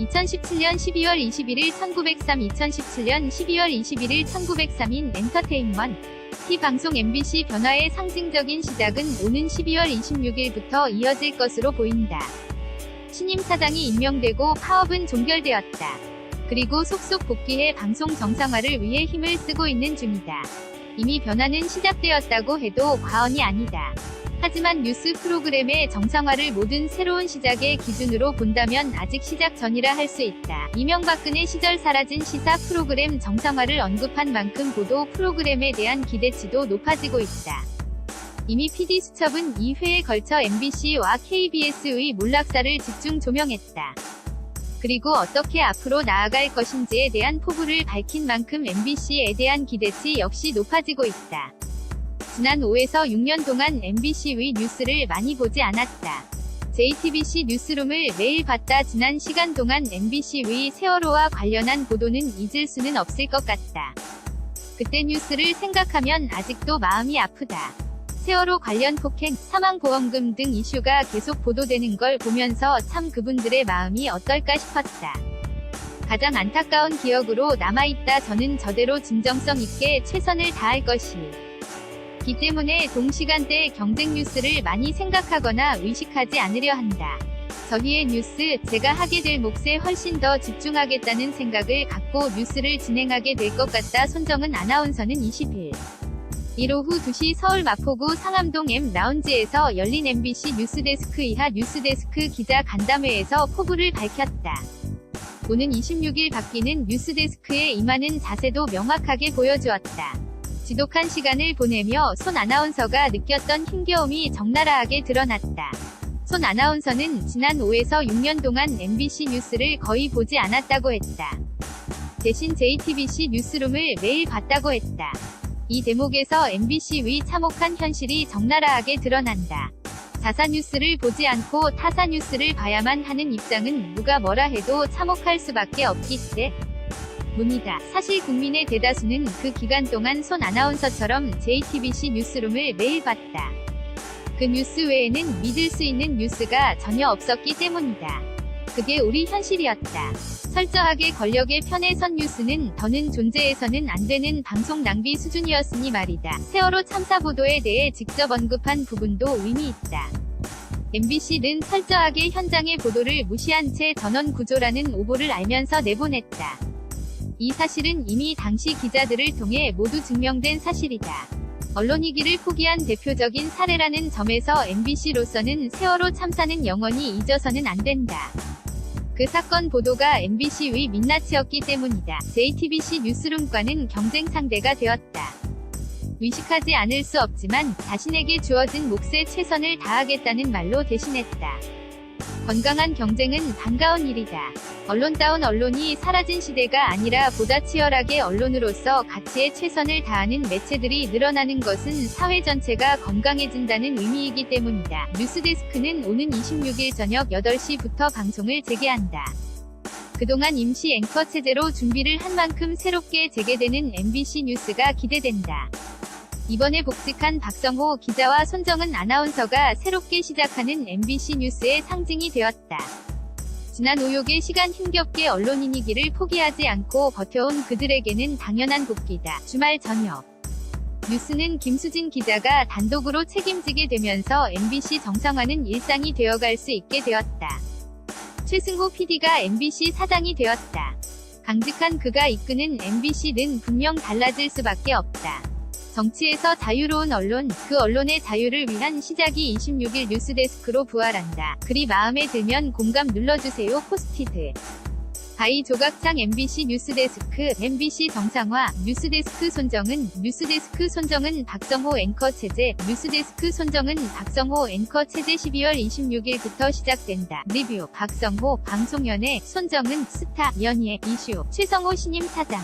2017년 12월 21일 1903 2017년 12월 21일 1903인 엔터테인먼트 방송 MBC 변화의 상징적인 시작은 오는 12월 26일부터 이어질 것으로 보인다. 신임 사장이 임명되고 파업은 종결되었다. 그리고 속속 복귀해 방송 정상화를 위해 힘을 쓰고 있는 중이다. 이미 변화는 시작되었다고 해도 과언이 아니다. 하지만 뉴스 프로그램의 정상화를 모든 새로운 시작의 기준으로 본다면 아직 시작 전이라 할 수 있다. 이명박근혜 시절 사라진 시사 프로그램 정상화를 언급한 만큼 보도 프로그램에 대한 기대치도 높아지고 있다. 이미 PD수첩은 2회에 걸쳐 MBC와 KBS의 몰락사를 집중 조명했다. 그리고 어떻게 앞으로 나아갈 것인지에 대한 포부를 밝힌 만큼 MBC에 대한 기대치 역시 높아지고 있다. 지난 5에서 6년 동안 MBC의 뉴스를 많이 보지 않았다. JTBC 뉴스룸을 매일 봤다. 지난 시간 동안 MBC의 세월호와 관련한 보도는 잊을 수는 없을 것 같다. 그때 뉴스를 생각하면 아직도 마음이 아프다. 세월호 관련 폭행, 사망보험금 등 이슈가 계속 보도되는 걸 보면서 참 그분들의 마음이 어떨까 싶었다. 가장 안타까운 기억으로 남아있다. 저는 저대로 진정성 있게 최선을 다할 것이기 때문에 동시간대 경쟁 뉴스를 많이 생각하거나 의식하지 않으려 한다. 저희의 뉴스, 제가 하게 될 몫에 훨씬 더 집중하겠다는 생각을 갖고 뉴스를 진행하게 될 것 같다. 손정은 아나운서는 20일 오후 2시 서울 마포구 상암동 M 라운지에서 열린 MBC 뉴스데스크 이하 뉴스데스크 기자 간담회에서 포부를 밝혔다. 오는 26일 바뀌는 뉴스데스크에 임하는 자세도 명확하게 보여주었다. 지독한 시간을 보내며 손 아나운서가 느꼈던 힘겨움이 적나라하게 드러났다. 손 아나운서는 지난 5에서 6년 동안 MBC 뉴스를 거의 보지 않았다고 했다. 대신 JTBC 뉴스룸을 매일 봤다고 했다. 이 대목에서 MBC의 참혹한 현실이 적나라하게 드러난다. 자사 뉴스를 보지 않고 타사 뉴스를 봐야만 하는 입장은 누가 뭐라 해도 참혹할 수밖에 없기 때문이다. 사실 국민의 대다수는 그 기간 동안 손 아나운서처럼 JTBC 뉴스룸을 매일 봤다. 그 뉴스 외에는 믿을 수 있는 뉴스가 전혀 없었기 때문이다. 그게 우리 현실이었다. 철저하게 권력의 편에 선 뉴스는 더는 존재해서는 안 되는 방송 낭비 수준이었으니 말이다. 세월호 참사 보도에 대해 직접 언급한 부분도 의미 있다. MBC는 철저하게 현장의 보도를 무시한 채 전원 구조라는 오보를 알면서 내보냈다. 이 사실은 이미 당시 기자들을 통해 모두 증명된 사실이다. 언론이기를 포기한 대표적인 사례라는 점에서 MBC로서는 세월호 참사는 영원히 잊어서는 안 된다. 그 사건 보도가 MBC의 민낯이었기 때문이다. JTBC 뉴스룸과는 경쟁 상대가 되었다. 의식하지 않을 수 없지만 자신에게 주어진 몫에 최선을 다하겠다는 말로 대신했다. 건강한 경쟁은 반가운 일이다. 언론다운 언론이 사라진 시대가 아니라 보다 치열하게 언론으로서 가치에 최선을 다하는 매체들이 늘어나는 것은 사회 전체가 건강해진다는 의미이기 때문이다. 뉴스데스크는 오는 26일 저녁 8시부터 방송을 재개한다. 그동안 임시 앵커 체제로 준비를 한 만큼 새롭게 재개되는 MBC 뉴스가 기대된다. 이번에 복직한 박성호 기자와 손정은 아나운서가 새롭게 시작하는 MBC 뉴스의 상징이 되었다. 지난 5, 6의 시간 힘겹게 언론인이기를 포기하지 않고 버텨온 그들에게는 당연한 복귀다. 주말 저녁 뉴스는 김수진 기자가 단독으로 책임지게 되면서 MBC 정상화는 일상이 되어갈 수 있게 되었다. 최승호 PD가 MBC 사장이 되었다. 강직한 그가 이끄는 MBC는 분명 달라질 수밖에 없다. 정치에서 자유로운 언론, 그 언론의 자유를 위한 시작이 26일 뉴스데스크로 부활한다. 글이 마음에 들면 공감 눌러주세요. 포스티드 바이 조각창 MBC 뉴스데스크 MBC 정상화 뉴스데스크 손정은 박성호 앵커 체제 뉴스데스크 손정은 박성호 앵커 체제 12월 26일부터 시작된다. 리뷰 박성호 방송연예 손정은 스타 연예 이슈 최성호 신임 사장